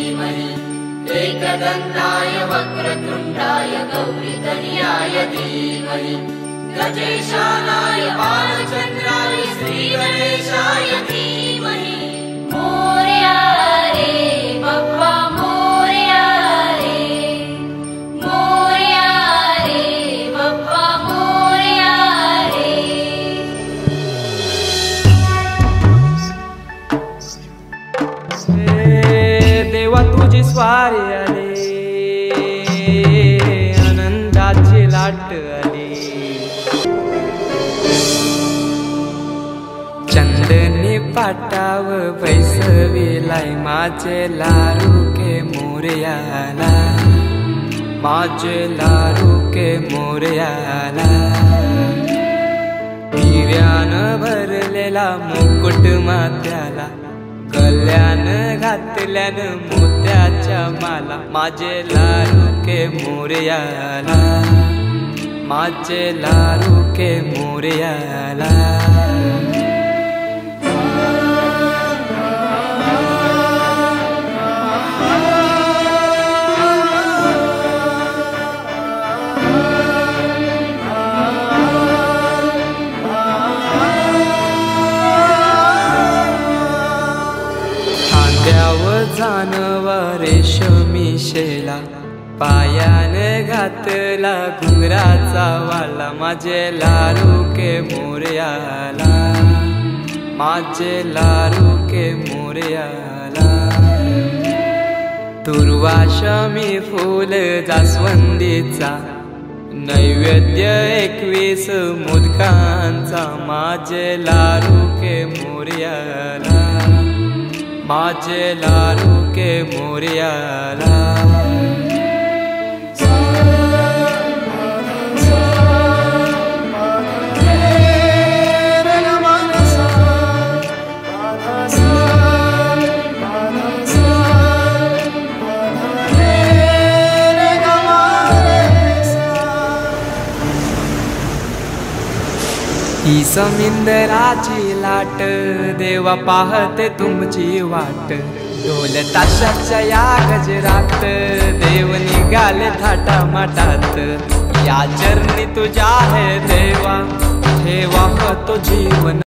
धीमहि एकदन्ताय वक्रतुण्डाय गौरीतनयाय धीमहि गजेशानाय बालचन्द्राय श्रीगणेशाय धीमहि मोरया रे बप्पा मोरया रे बप्पा मोरया रे। देवा तुझी स्वारी आली आनंदाची लाट आली चंदनी पाटाव बैसविलाय माझे लाडूके मोरयाला माझे लाडूके मोरयाला हिऱ्यानं भरलेला मुकुट माथ्याला गल्यान घातल्यान मोत्याच्या माला माझे लाडूके मोरयाला माझे लाडूके मोरयाला। जानवा रेशमी शेला पायाने घातला घुंगराचा वाला माझे लाडूके मोरयाला माझे लाडूके मोरयाला। दुर्वाशमी फूल जास्वंदीचा नैवेद्य 21 मोदकांचा माझे लाडूके मोरयाला माझे लाडूके मोरयाला। ही समिंदराची लाट देवा पाहते तुमची वाट ढोल ताशाच्या या गजरात देव निघाले थाटा माटात या चरणी तुझ्या है देवा ठेवा तो जीवन।